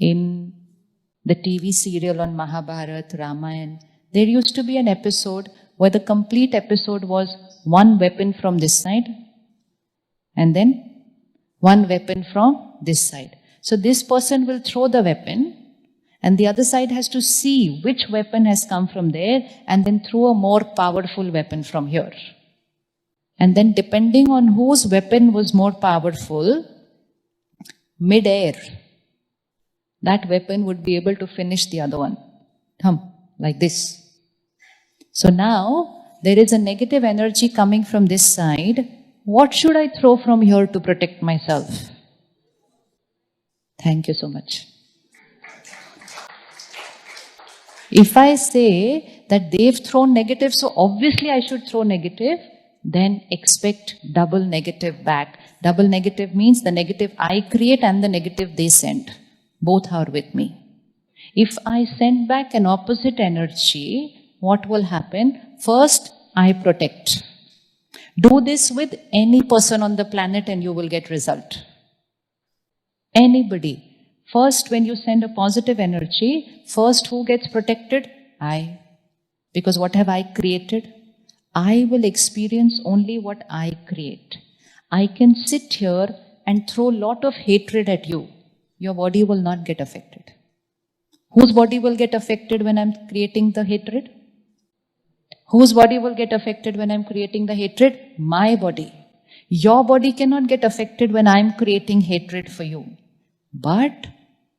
In the TV serial on Mahabharata, Ramayana, there used to be an episode where the complete episode was one weapon from this side and then one weapon from this side. So this person will throw the weapon and the other side has to see which weapon has come from there and then throw a more powerful weapon from here. And then depending on whose weapon was more powerful, mid-air, that weapon would be able to finish the other one. Like this. So now, there is a negative energy coming from this side. What should I throw from here to protect myself? Thank you so much. If I say that they've thrown negative, so obviously I should throw negative, then expect double negative back. Double negative means the negative I create and the negative they send. Both are with me. If I send back an opposite energy, what will happen? First, I protect. Do this with any person on the planet and you will get result. Anybody. First, when you send a positive energy, first who gets protected? I. Because what have I created? I will experience only what I create. I can sit here and throw a lot of hatred at you. Your body will not get affected. Whose body will get affected when I'm creating the hatred? Whose body will get affected when I'm creating the hatred? My body. Your body cannot get affected when I'm creating hatred for you. But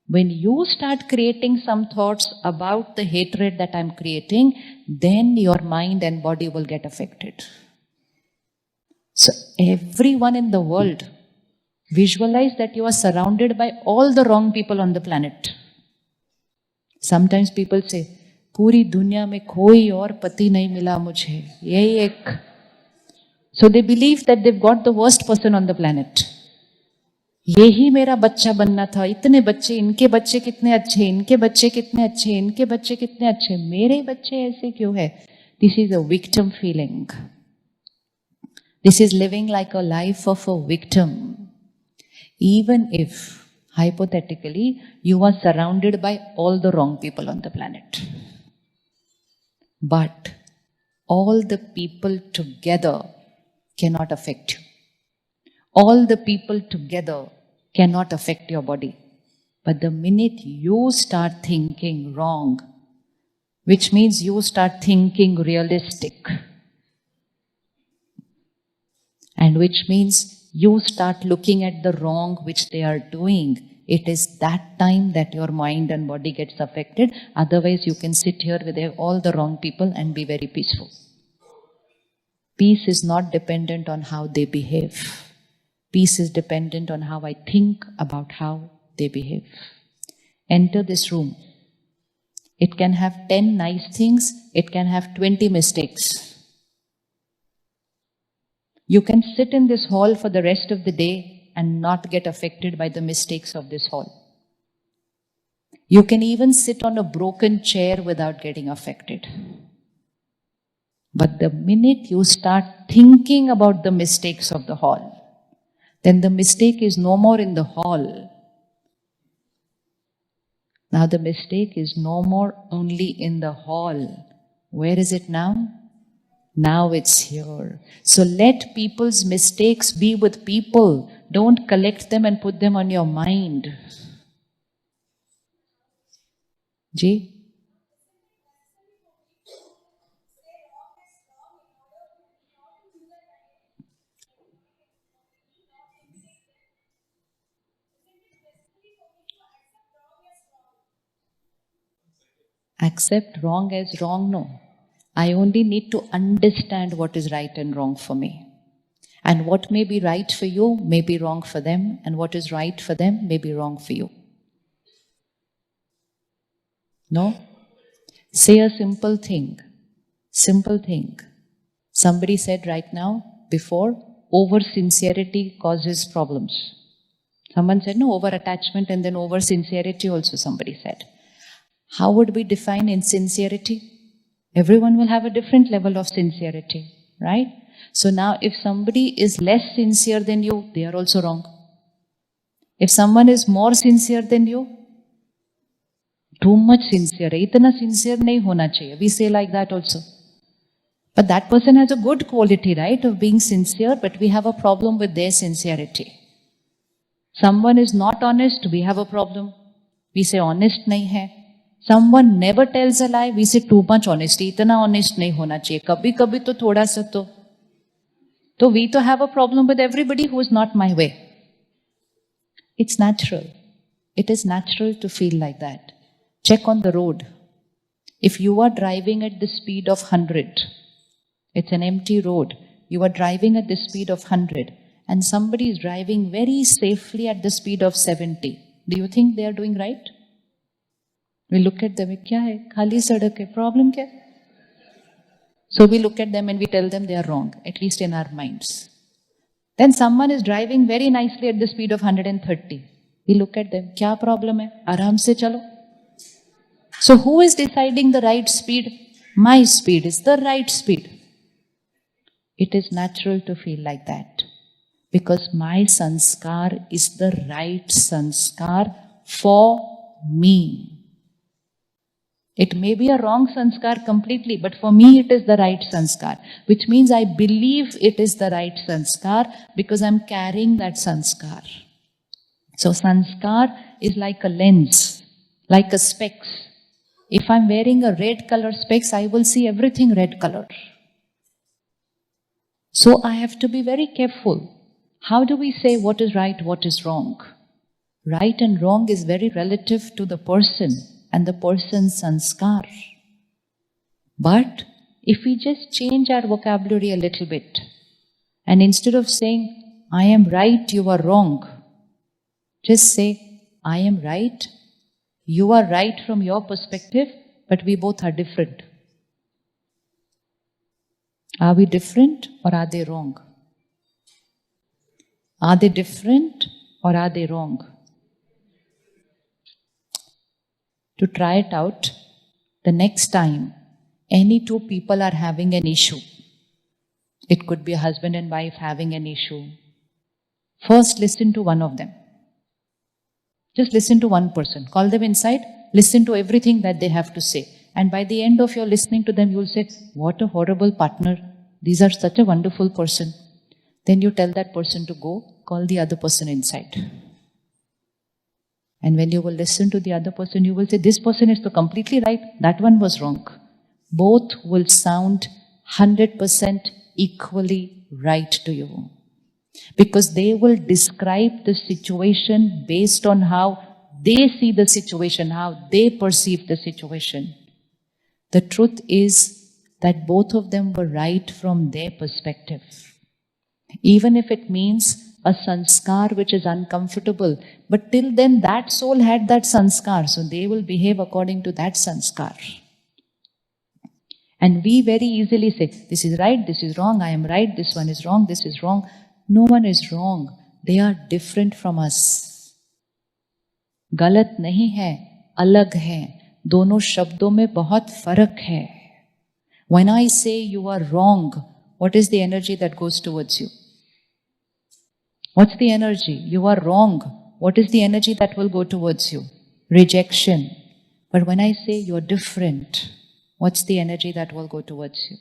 when you start creating some thoughts about the hatred that I'm creating, then your mind and body will get affected. So everyone in the world, visualize that you are surrounded by all the wrong people on the planet. Sometimes people say, पूरी दुनिया में कोई और पति नहीं मिला मुझे, यही एक. So they believe that they've got the worst person on the planet. यही मेरा बच्चा बनना था, इतने बच्चे, इनके बच्चे कितने अच्छे, इनके बच्चे कितने अच्छे, इनके बच्चे कितने अच्छे, मेरे बच्चे ऐसे क्यों है? This is a victim feeling. This is living like a life of a victim. Even if, hypothetically, you are surrounded by all the wrong people on the planet. But all the people together cannot affect you. All the people together cannot affect your body. But the minute you start thinking wrong, which means you start thinking realistic, and which means you start looking at the wrong which they are doing, it is that time that your mind and body gets affected. Otherwise, you can sit here with all the wrong people and be very peaceful. Peace is not dependent on how they behave. Peace is dependent on how I think about how they behave. Enter this room. It can have 10 nice things. It can have 20 mistakes. You can sit in this hall for the rest of the day and not get affected by the mistakes of this hall. You can even sit on a broken chair without getting affected. But the minute you start thinking about the mistakes of the hall, then the mistake is no more in the hall. Now the mistake is no more only in the hall. Where is it now? Now it's here. So let people's mistakes be with people. Don't collect them and put them on your mind. Ji? Accept wrong as wrong? No. I only need to understand what is right and wrong for me. And what may be right for you may be wrong for them, and what is right for them may be wrong for you. No? Say a simple thing. Simple thing. Somebody said right now, before, over-sincerity causes problems. Someone said, no, over-attachment and then over-sincerity also somebody said. How would we define insincerity? Everyone will have a different level of sincerity, right? So now if somebody is less sincere than you, they are also wrong. If someone is more sincere than you, too much sincere है, इतना sincere नहीं होना चाहिए. We say like that also. But that person has a good quality, right, of being sincere, but we have a problem with their sincerity. Someone is not honest, we have a problem. We say honest nahi hai. Someone never tells a lie, we say too much honesty. इतना honest नहीं होना चाहिए. कभी कभी तो थोड़ा सा तो. So we to have a problem with everybody who is not my way. It's natural. It is natural to feel like that. Check on the road. If you are driving at the speed of 100, it's an empty road. You are driving at the speed of 100 and somebody is driving very safely at the speed of 70. Do you think they are doing right? We look at them, kya hai? Khali sadak hai. Problem kya? So we look at them and we tell them they are wrong, at least in our minds. Then someone is driving very nicely at the speed of 130. We look at them, kya problem hai? Aram se chalo. So who is deciding the right speed? My speed is the right speed. It is natural to feel like that. Because my sanskar is the right sanskar for me. It may be a wrong sanskar completely, but for me it is the right sanskar. Which means I believe it is the right sanskar because I'm carrying that sanskar. So sanskar is like a lens, like a specs. If I'm wearing a red color specs, I will see everything red color. So I have to be very careful. How do we say what is right, what is wrong? Right and wrong is very relative to the person and the person's sanskar. But if we just change our vocabulary a little bit, and instead of saying, I am right, you are wrong, just say, I am right, you are right from your perspective, but we both are different. Are we different or are they wrong? Are they different or are they wrong? To try it out, the next time any two people are having an issue, it could be a husband and wife having an issue, first listen to one of them. Just listen to one person. Call them inside, listen to everything that they have to say. And by the end of your listening to them, you will say, what a horrible partner. These are such a wonderful person. Then you tell that person to go, call the other person inside. And when you will listen to the other person, you will say, this person is so completely right, that one was wrong. Both will sound 100% equally right to you. Because they will describe the situation based on how they see the situation, how they perceive the situation. The truth is that both of them were right from their perspective. Even if it means a sanskar which is uncomfortable, but till then that soul had that sanskar, so they will behave according to that sanskar. And we very easily say, this is right, this is wrong, I am right, this one is wrong, this is wrong. No one is wrong. They are different from us. गलत नहीं है, अलग है. दोनों शब्दों में बहुत फर्क है. When I say you are wrong, what is the energy that goes towards you? What's the energy? You are wrong. What is the energy that will go towards you? Rejection. But when I say you're different, what's the energy that will go towards you?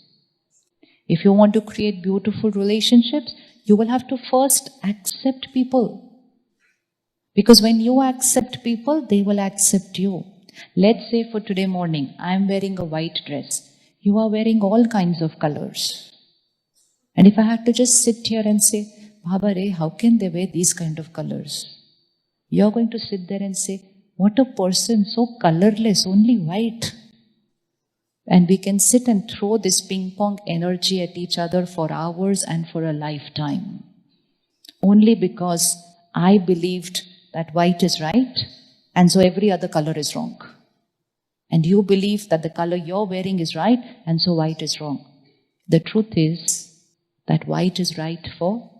If you want to create beautiful relationships, you will have to first accept people. Because when you accept people, they will accept you. Let's say for today morning, I am wearing a white dress. You are wearing all kinds of colors. And if I had to just sit here and say, Baba Re, how can they wear these kind of colors? You're going to sit there and say, what a person, so colorless, only white. And we can sit and throw this ping pong energy at each other for hours and for a lifetime. Only because I believed that white is right, and so every other color is wrong. And you believe that the color you're wearing is right, and so white is wrong. The truth is that white is right for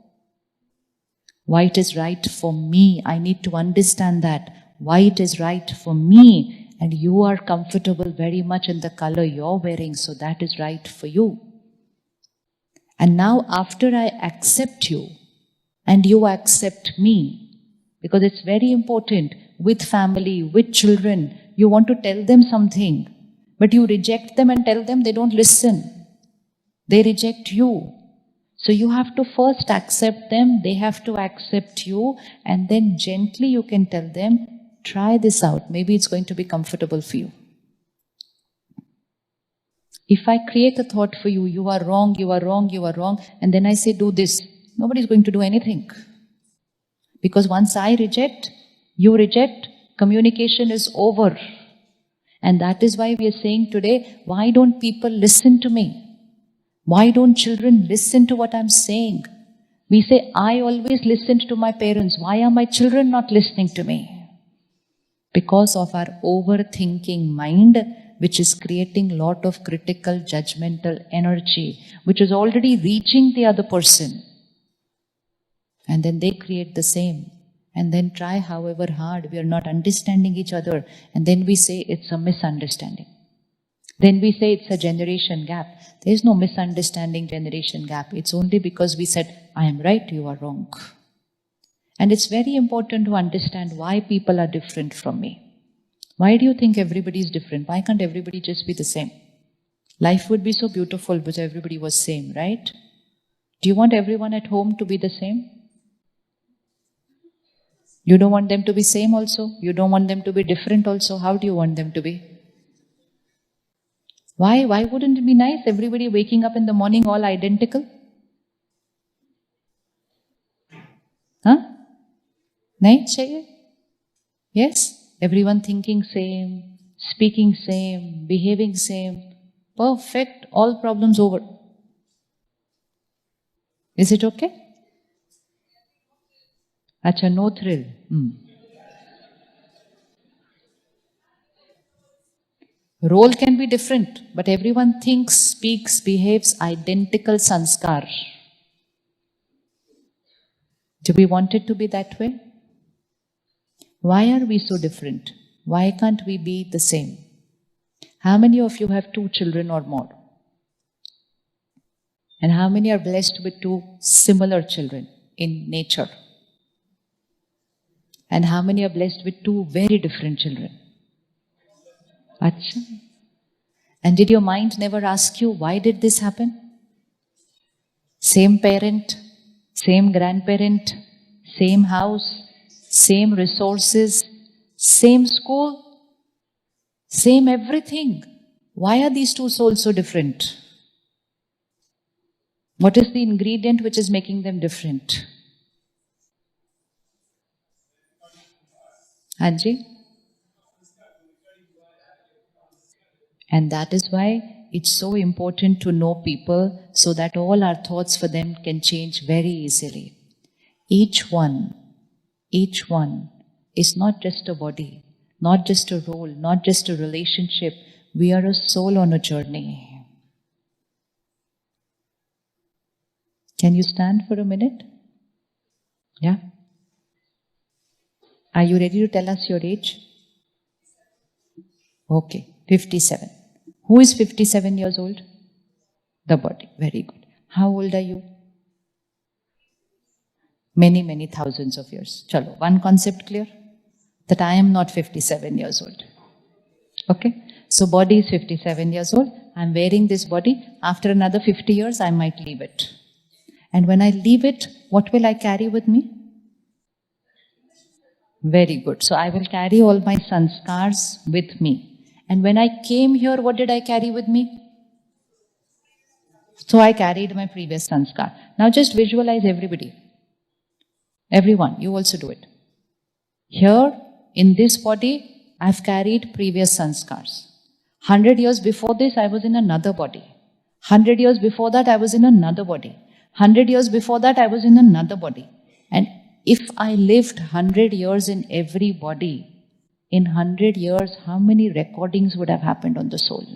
me. I need to understand that. White is right for me. And you are comfortable very much in the color you're wearing, so that is right for you. And now after I accept you, and you accept me, because it's very important with family, with children, You want to tell them something, but you reject them and tell them, they don't listen. They reject you. So you have to first accept them, they have to accept you, and then gently you can tell them, try this out. Maybe it's going to be comfortable for you. If I create a thought for you, you are wrong, you are wrong, you are wrong, and then I say, do this, nobody's going to do anything. Because once I reject, you reject, communication is over. And that is why we are saying today, why don't people listen to me? Why don't children listen to what I'm saying? We say, I always listened to my parents. Why are my children not listening to me? Because of our overthinking mind, which is creating a lot of critical, judgmental energy, which is already reaching the other person. And then they create the same. And then try however hard, we are not understanding each other. And then we say it's a misunderstanding. Then we say it's a generation gap. There is no misunderstanding generation gap. It's only because we said, I am right, you are wrong. And it's very important to understand why people are different from me. Why do you think everybody is different? Why can't everybody just be the same? Life would be so beautiful if everybody was same, right? Do you want everyone at home to be the same? You don't want them to be same also? You don't want them to be different also? How do you want them to be? Why? Why wouldn't it be nice? Everybody waking up in the morning all identical? Huh? Nahi chahiye? Yes? Everyone thinking same, speaking same, behaving same. Perfect. All problems over. Is it okay? Acha, no thrill. Role can be different, but everyone thinks, speaks, behaves identical sanskar. Do we want it to be that way? Why are we so different? Why can't we be the same? How many of you have 2 children or more? And how many are blessed with 2 similar children in nature? And how many are blessed with 2 very different children? Achha. And did your mind never ask you, why did this happen? Same parent, same grandparent, same house, same resources, same school, same everything. Why are these 2 souls so different? What is the ingredient which is making them different? Anji? And that is why it's so important to know people so that all our thoughts for them can change very easily. Each one is not just a body, not just a role, not just a relationship. We are a soul on a journey. Can you stand for a minute? Yeah? Are you ready to tell us your age? Okay, 57. Who is 57 years old? The body. Very good. How old are you? Many, many thousands of years. Chalo, one concept clear? That I am not 57 years old. Okay? So body is 57 years old. I am wearing this body. After another 50 years, I might leave it. And when I leave it, what will I carry with me? Very good. So I will carry all my sanskars with me. And when I came here, what did I carry with me? So I carried my previous sanskar. Now just visualize everybody. Everyone, you also do it. Here, in this body, I've carried previous sanskars. 100 years before this, I was in another body. 100 years before that, I was in another body. 100 years before that, I was in another body. And if I lived 100 years in every body, in 100 years, how many recordings would have happened on the soul?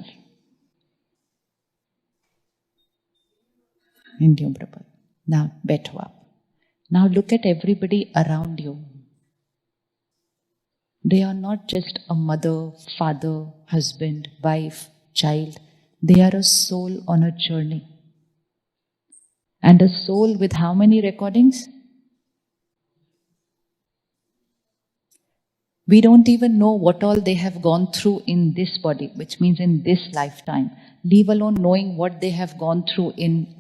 Innumerable. Now, better up. Now look at everybody around you. They are not just a mother, father, husband, wife, child. They are a soul on a journey. And a soul with how many recordings? We don't even know what all they have gone through in this body, which means in this lifetime, leave alone knowing what they have gone through in